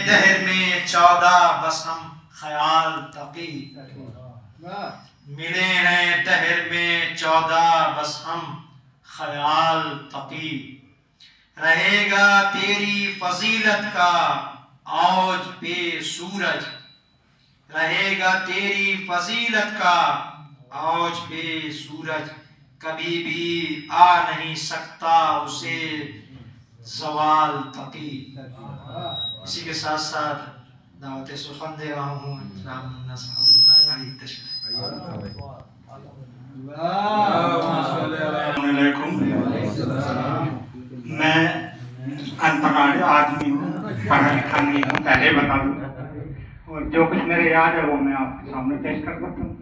دہر میں 14 بس ہم خیال تقی، ملے ہیں دہر میں 14 بس ہم خیال تقی، رہے گا تیری فضیلت کا اوج پہ سورج، رہے گا تیری فضیلت کا اوج پہ سورج، کبھی بھی آ نہیں سکتا اسے زوال تقی۔ اسی کے ساتھ ساتھ دعوت سخن دے رہا ہوں جناب صاحب تشریف۔ السلام علیکم، میں ان پڑھ آدمی ہوں، پڑھا لکھا نہیں ہوں، پہلے بتا دوں، اور جو کچھ میرے یاد ہے وہ میں آپ کے سامنے پیش کر دیتا ہوں۔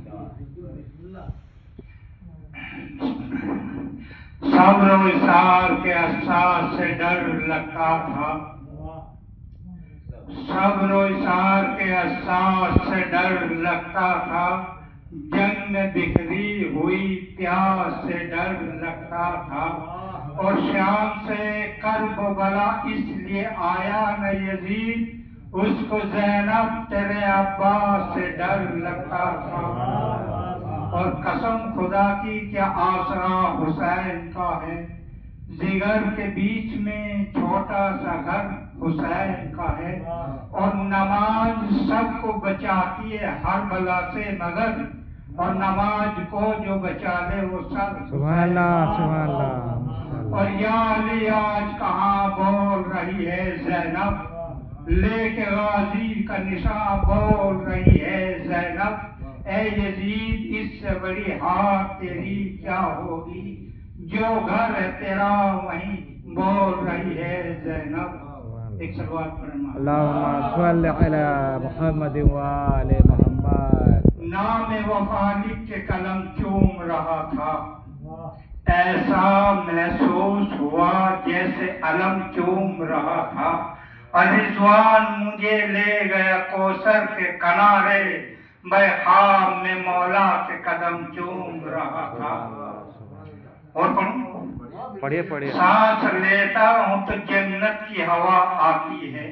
صبر و اصرار کے احساس سے ڈر لگتا تھا، صبر و اصرار کے احساس سے ڈر لگتا تھا، جنگ میں بکھری ہوئی پیاس سے ڈر لگتا تھا، اور شام سے کرب و بلا اس لیے آیا نہ یزید، اس کو زینب تیرے عباس سے ڈر لگتا تھا، اور قسم خدا کی کیا آسرا حسین کا ہے، جگر کے بیچ میں چھوٹا سا گھر حسین کا ہے، اور نماز سب کو بچاتی ہے ہر بلا سے مگر، اور نماز کو جو بچا لے وہ سب سبحان اللہ سبحان اللہ۔ اور یا علی آج کہاں بول رہی ہے زینب، لے کے غازی کا نشان بول رہی ہے زینب، اے یزید اس سے بڑی ہار تیری کیا ہوگی، جو گھر ہے تیرا وہیں بول رہی ہے زینب۔ ایک سلوات پڑھنا۔ اللہم صل علی محمد و آل محمد۔ نام وفا لکھ کے قلم چوم رہا تھا، ایسا محسوس ہوا جیسے علم چوم رہا تھا، اور رضوان مجھے لے گیا کوثر کے کنارے، میں خواب میں مولا کے قدم چوم رہا تھا۔ اور پڑھوں؟ پڑھیے پڑھیے۔ سانس لیتا ہوں تو جنت کی ہوا آتی ہے،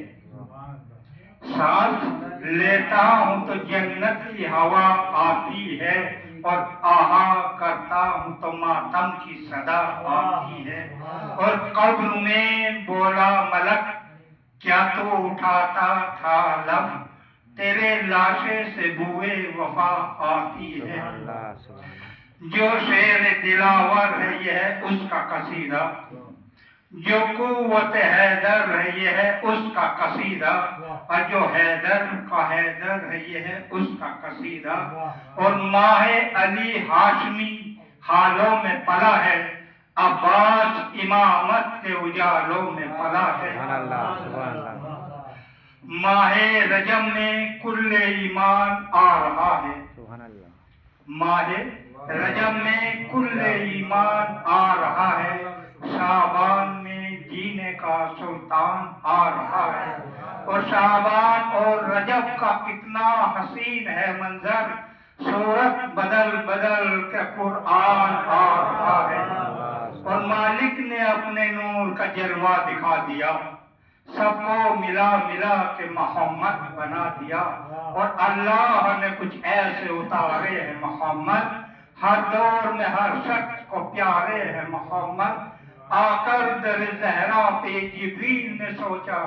سانس لیتا ہوں تو جنت کی ہوا آتی ہے، اور آہا کرتا ہوں تو ماتم کی صدا آتی ہے، اور قبر میں بولا ملک کیا تو اٹھاتا تھا علم، تیرے لاشے سے بوئے وفا آتی ہے، جو شعر دلاور ہے یہ ہے اس کا قصیدہ، جو قوت حیدر ہے یہ ہے اس کا قصیدہ، اور جو حیدر کا حیدر ہے یہ ہے اس کا قصیدہ، اور ماہ علی ہاشمی حالوں میں پلا ہے، عباس امامت کے اجالوں میں پلا ہے، ماہ رجب میں کل ایمان آ رہا ہے، ماہ رجب میں کل ایمان آ رہا ہے، شعبان میں جینے کا سلطان آ رہا ہے، اور شعبان اور رجب کا کتنا حسین ہے منظر، صورت بدل بدل کے قرآن آ رہا ہے، اور مالک نے اپنے نور کا جلوہ دکھا دیا، سب کو ملا ملا کے محمد بنا دیا، اور اللہ نے کچھ ایسے اتارے ہیں محمد، ہر دور میں ہر شخص کو پیارے ہیں محمد، آ کر در زہرا پہ جبریل نے سوچا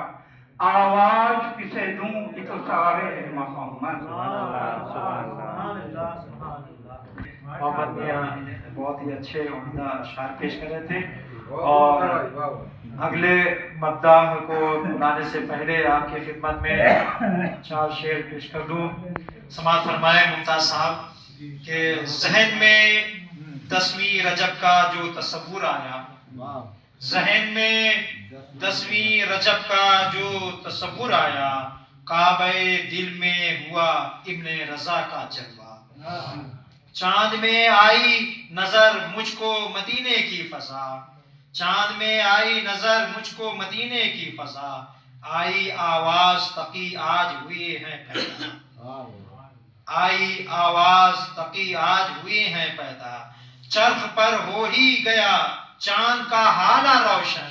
آواز کسے دوں یہ تو سارے ہیں محمد۔ محمد میاں بہت ہی اچھے عمدہ اشعار پیش کر رہے تھے، اور اگلے مداح کو بلانے سے پہلے آپ کی خدمت میں 4 شعر پیش کر دوں۔ سماعت فرمائے ممتاز صاحب کہ ذہن میں 10ویں رجب کا جو تصور آیا، ذہن میں 10ویں رجب کا جو تصور آیا، کعبہ دل میں ہوا ابن رضا کا جلوہ، چاند میں آئی نظر مجھ کو مدینے کی فضا، چاند میں آئی نظر مجھ کو مدینے کی فضا، آئی آواز تقی آج ہوئے ہیں پیدا، آئی آواز تقی آج ہوئے ہیں پیدا، چرخ پر ہو ہی گیا چاند کا حالہ روشن،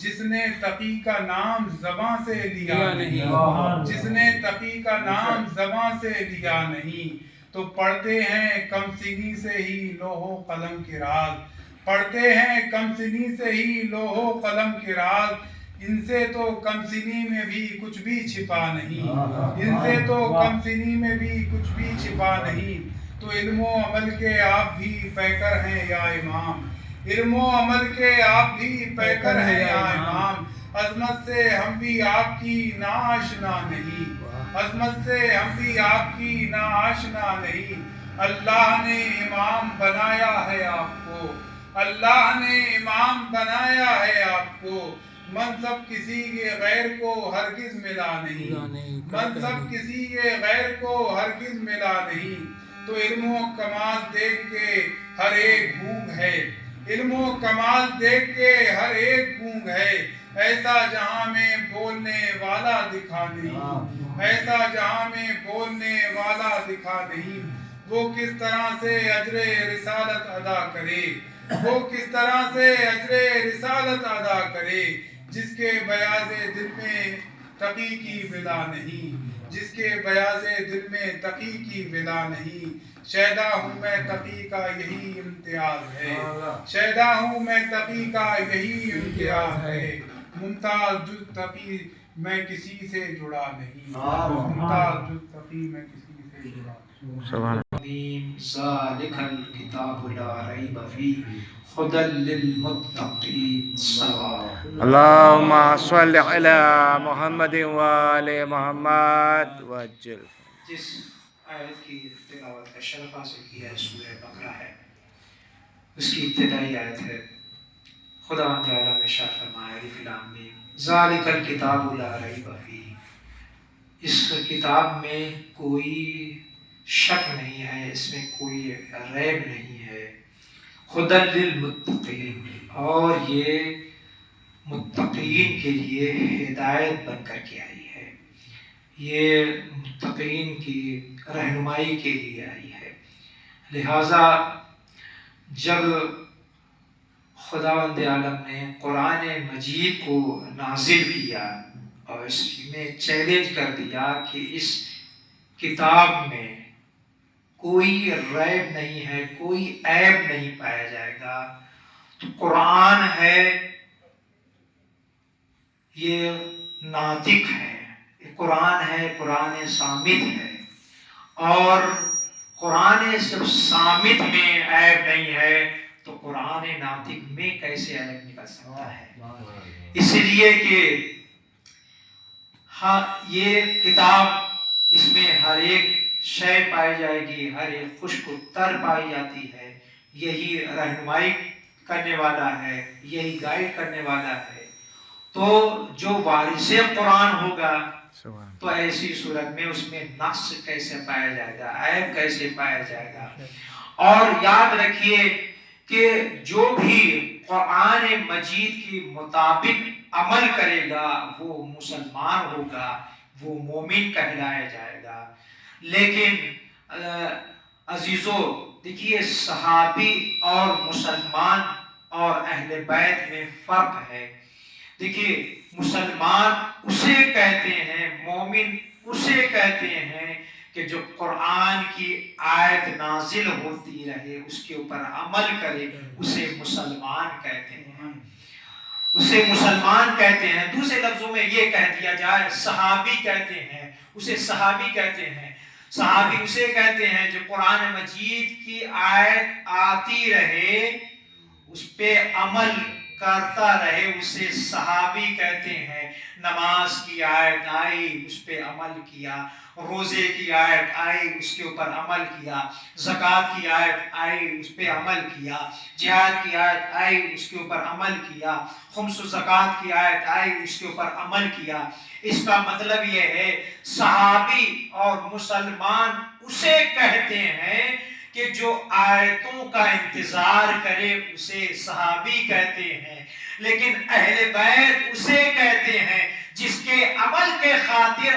جس نے تقی کا نام زباں سے لیا نہیں، جس نے تقی کا نام زباں سے لیا نہیں، تو پڑھتے ہیں کم سنی سے ہی لوح و قلم کے راز، پڑھتے ہیں کم سنی سے ہی لوح و قلم کے راز، ان سے تو کم سنی میں بھی کچھ بھی چھپا نہیں، ان سے تو کم سنی میں بھی کچھ بھی چھپا نہیں، تو علم و عمل کے آپ بھی پیکر ہیں یا امام، علم و عمل کے آپ بھی پیکر ہیں یا امام، عظمت سے ہم بھی آپ کی ناآشنا نہیں، عظمت سے ہم بھی آپ کی ناآشنا نہیں، اللہ نے امام بنایا ہے آپ کو، اللہ نے امام بنایا ہے آپ کو، منصب کسی کے غیر کو ہرگز ملا نہیں، منصب کسی کے غیر کو ہرگز ملا نہیں، تو علم و کمال دیکھ کے ہر ایک گونگ ہے، علم و کمال دیکھ کے ہر ایک گونگ ہے، ایسا جہاں میں بولنے والا دکھا نہیں، ایسا جہاں میں بولنے والا دکھا نہیں، وہ کس طرح سے اجر رسالت ادا کرے، وہ کس طرح سے اجر رسالت ادا کرے، جس کے بیاض دل میں تقی کی ولا نہیں، جس کے بیاض دل میں تقی کی ولا نہیں، شیدا ہوں میں تقی کا یہی امتیاز ہے، شیدا ہوں میں تقی کا یہی امتیاز ہے، ممتاز جز تقی میں کسی سے جڑا نہیں، ممتاز جز تقی میں کسی سے جڑا نہیں۔ سبحان ذالک الکتاب لا ریب فیہ ہدی للمتقین اللہم صل علی محمد وآل محمد وعجل۔ جس آیت کی تلاوت کا شرف حاصل کیا ہے سورہ بقرہ ہے، اس کی ابتدائی آیت ہے، خداوند تعالیٰ نے ارشاد فرمایا الف لام میم ذالک الکتاب لا ریب فیہ، اس کتاب میں کوئی شک نہیں ہے، اس میں کوئی ریب نہیں ہے، ہدی للمتقین، اور یہ متقین کے لیے ہدایت بن کر کے آئی ہے، یہ متقین کی رہنمائی کے لیے آئی ہے۔ لہٰذا جب خداوند عالم نے قرآن مجید کو نازل کیا اور اس میں چیلنج کر دیا کہ اس کتاب میں کوئی ریب نہیں ہے، کوئی عیب نہیں پایا جائے گا، تو قرآن ہے یہ ناطق ہے، یہ قرآن ہے، قرآن صامت ہے، اور قرآن جب صامت میں عیب نہیں ہے تو قرآن ناطق میں کیسے عیب نکل سکتا ہے؟ اس لیے کہ ہاں یہ کتاب، اس میں ہر ایک شے پائی جائے گی، ہر ایک خشک و تر پائی جاتی ہے، یہی رہنمائی کرنے والا ہے، یہی گائیڈ کرنے والا ہے، تو جو وارث قرآن ہوگا تو ایسی صورت میں اس میں نقص کیسے پایا جائے گا، عیب کیسے پایا جائے گا۔ اور یاد رکھیے کہ جو بھی قرآن مجید کے مطابق عمل کرے گا وہ مسلمان ہوگا، وہ مومن کہلایا جائے گا۔ لیکن عزیزو دیکھیے، صحابی اور مسلمان اور اہل بیت میں فرق ہے۔ دیکھیے، مسلمان اسے کہتے ہیں، مومن اسے کہتے ہیں کہ جو قرآن کی آیت نازل ہوتی رہے اس کے اوپر عمل کرے، اسے مسلمان کہتے ہیں، اسے مسلمان کہتے ہیں۔ دوسرے لفظوں میں یہ کہہ دیا جائے، صحابی کہتے ہیں، اسے صحابی کہتے ہیں۔ صحابی اسے کہتے ہیں جو قرآن مجید کی آیت آتی رہے اس پہ عمل کرتا رہے، اسے صحابی کہتے ہیں۔ نماز کی آیت آئی اس پہ عمل کیا، روزے کی آیت آئی اس کے اوپر عمل کیا، زکوٰۃ کی آیت آئی اس پہ عمل کیا، جہاد کی آیت آئی اس کے اوپر عمل کیا، خمس و زکوٰۃ کی آیت آئی اس کے اوپر عمل کیا۔ اس کا مطلب یہ ہے صحابی اور مسلمان اسے کہتے ہیں کہ جو آیتوں کا انتظار کرے اسے صحابی کہتے ہیں، لیکن اہل بیت اسے کہتے ہیں جس کے عمل کے خاطر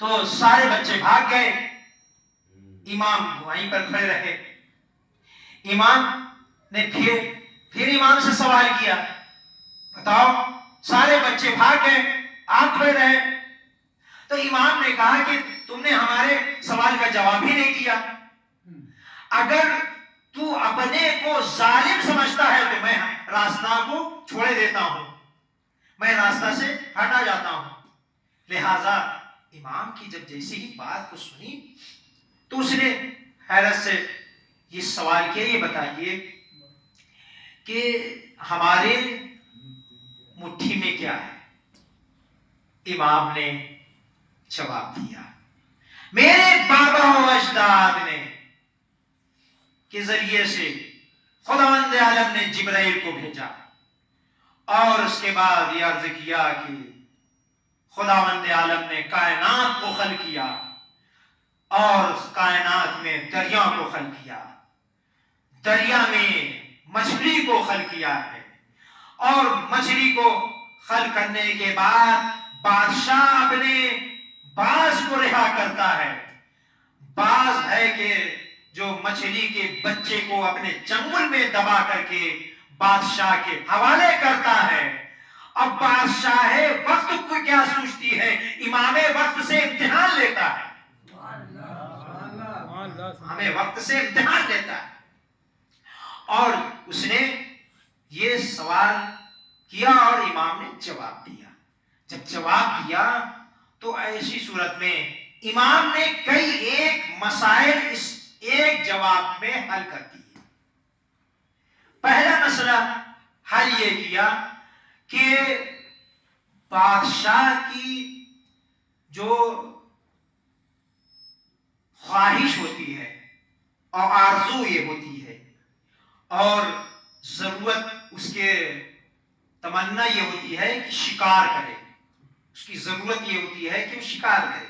تو سارے بچے بھاگ گئے، امام وہیں پر کھڑے رہے۔ امام نے پھر امام سے سوال کیا، بتاؤ سارے بچے بھاگ گئے، آپ کھڑے رہے۔ تو امام نے کہا کہ تم نے ہمارے سوال کا جواب ہی نہیں دیا، اگر تو اپنے کو ظالم سمجھتا ہے تو میں راستہ کو چھوڑ دیتا ہوں، میں راستہ سے ہٹا جاتا ہوں۔ لہذا امام کی جب جیسی ہی بات کو سنی تو اس نے حیرت سے یہ سوال کیا، یہ بتائیے کہ ہمارے مٹھی میں کیا ہے؟ امام نے جواب دیا، میرے بابا و اجداد نے کے ذریعے سے خداوند عالم نے جبرائیل کو بھیجا اور اس کے بعد یہ عرض کیا کہ خداوند عالم نے کائنات کو خلق کیا اور کائنات میں دریا کو خلق کیا، دریا میں مچھلی کو خلق کیا ہے، اور مچھلی کو خلق کرنے کے بعد بادشاہ اپنے باز کو رہا کرتا ہے۔ باز ہے کہ جو مچھلی کے بچے کو اپنے چنگل میں دبا کر کے بادشاہ کے حوالے کرتا ہے۔ اب بادشاہ وقت کو کیا سوچتی ہے، امام وقت سے امتحان لیتا ہے، ہمیں وقت سے امتحان لیتا ہے۔ اور اس نے یہ سوال کیا اور امام نے جواب دیا۔ جب جواب دیا تو ایسی صورت میں امام نے کئی ایک مسائل اس ایک جواب میں حل کر دیے۔ پہلا مسئلہ حل یہ کیا کہ بادشاہ کی جو خواہش ہوتی ہے اور آرزو یہ ہوتی ہے اور ضرورت اس کے تمنا یہ ہوتی ہے کہ شکار کرے، اس کی ضرورت یہ ہوتی ہے کہ وہ شکار کرے۔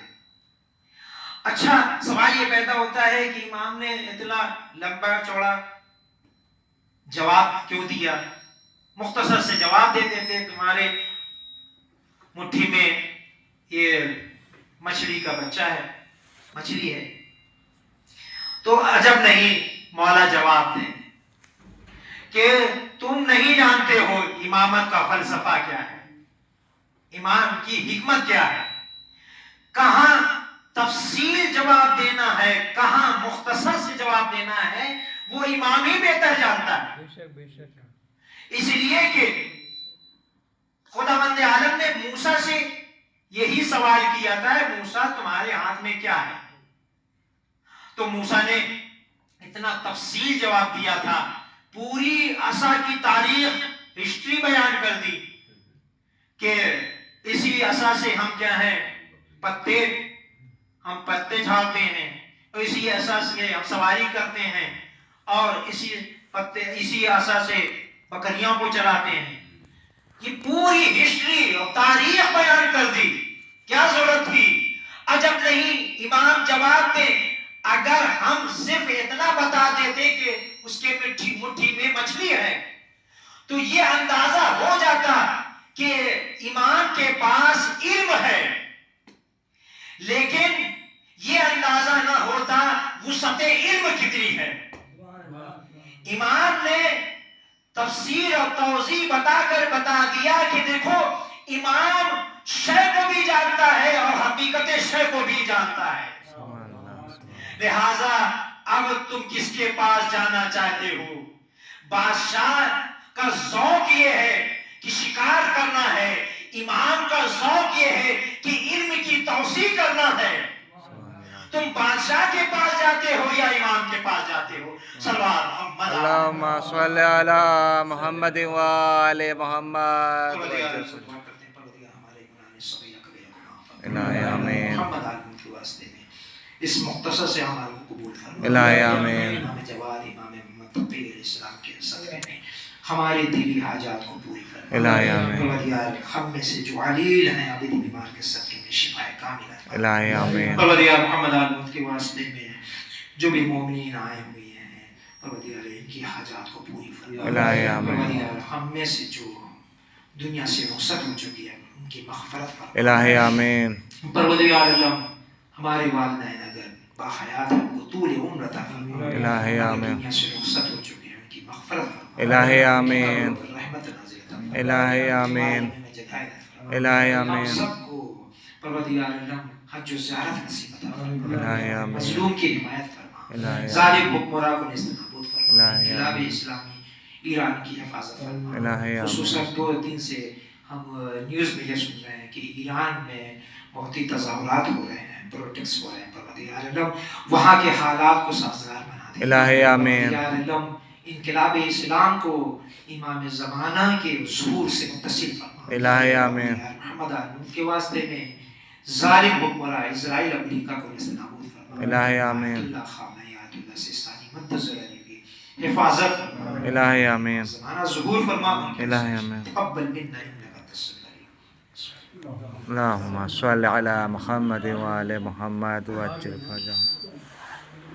اچھا سوال یہ پیدا ہوتا ہے کہ امام نے اتنا لمبا چوڑا جواب کیوں دیا؟ مختصر سے جواب دیتے تھے، تمہارے مٹھی میں یہ مچھلی کا بچہ ہے، مچھلی ہے، تو عجب نہیں مولا جواب دیں کہ تم نہیں جانتے ہو امامت کا فلسفہ کیا ہے، امام کی حکمت کیا ہے، کہاں تفصیل جواب دینا ہے، کہاں مختصر سے جواب دینا ہے، وہ امام ہی بہتر جانتا ہے۔ اس لیے کہ خداوند عالم نے موسیٰ سے یہی سوال کیا تھا، موسیٰ تمہارے ہاتھ میں کیا ہے؟ تو موسیٰ نے اتنا تفصیل جواب دیا تھا، پوری عصا کی تاریخ ہسٹری بیان کر دی کہ اسی عصا سے ہم کیا ہیں، ہم پتے جھاڑتے ہیں، اور اسی عصا سے ہم سواری کرتے ہیں، اور اسی عصا سے بکریوں کو چلاتے ہیں۔ یہ پوری ہسٹری اور تاریخ بیان کر دی، کیا ضرورت تھی؟ عجب نہیں امام جواب دیں، اگر ہم صرف اتنا بتا دیتے کہ اس کے مٹھی میں مچھلی ہے تو یہ اندازہ ہو جاتا کہ امام کے پاس علم ہے، لیکن یہ اندازہ نہ ہوتا وسعت علم کتنی ہے۔ امام نے تفسیر اور توضیح بتا دیا کہ دیکھو امام شے کو بھی جانتا ہے اور حقیقت شے کو بھی جانتا ہے، لہذا اب تم کس کے پاس جانا چاہتے ہو؟ بادشاہ کا ذوق یہ ہے کہ شکار کرنا ہے، امام کا ذوق یہ ہے کہ علم کی توسیع کرنا ہے۔ تم بادشاہ کے پاس جاتے ہو یا امام کے پاس جاتے ہو؟ صلوات محمد اللہم صلی علی محمد و آل محمد الہی آمین۔ محمد عالم کے واسطے میں اس مختصر سے عمل کو قبول فرما۔ الہی آمین۔ امام جواد امام محمد تقی علیہ السلام کے صدقے میں ہماری دلی حاجات کو پوری فرما۔ الہی آمین۔ پروردگار ہم میں سے جو علیل ہیں عبدی بیمار کے صدقے میں شفا کاملہ عطا فرما۔ الہی آمین۔ پروردگار محمد عالم کے واسطے میں جو بھی مومنین آئے ہوئے ہیں پروردگار ان کی حاجات کو پوری فرما۔ الہی آمین۔ پروردگار ہم میں سے جو دنیا سے رخصت ہو چکی ہے ان کی مغفرت فرما۔ الہی آمین۔ پروردگار اللہ ہمارے والدین اگر باحیات ہیں ان کو طول عمر عطا فرما الہی آمین دنیا سے رخصت ہو چکے ہیں ان کی مغفرت فرما الہی آمین رحمت نازل عطا فرما الہی آمین میں جگہ عطا فرما الہی ہم آمین سب کو پروردگار عالم حج و زیارت نصیب عطا فرما الہی آمین مظلوم کی حمایت فرما الہی ظالم حکمراں کو نستنابود فرما الہی انقلاب آمین اسلامی ایران کی حفاظت فرما الہی آمین خصوصاً 2 دن سے ہم نیوز میں یہ سن رہے ہیں کہ ایران میں بہت ہی تظاہرات ہو رہے ہیں پروٹیکس ہو رہے ہیں پروردگار عالم وہاں کے حالات کو سازگار بنا دے الہی آمین پروردگار عالم انقلاب اسلام کو امام زمانہ کے ظہور سے متصل فرما الہی آمین محمد آل کے واسطے میں ظالم حکمراں اسرائیل امریکہ کو نستنابود فرما الہی آمین اللہ خامنہ آیت اللہ سستانی منتظر علی کی حفاظت فرما الہی آمین زمانہ ظہور فرما الہی آمین تقبل منا انک انت السمیع العلیم اللهم صل على محمد وآل محمد وعجل فرجهم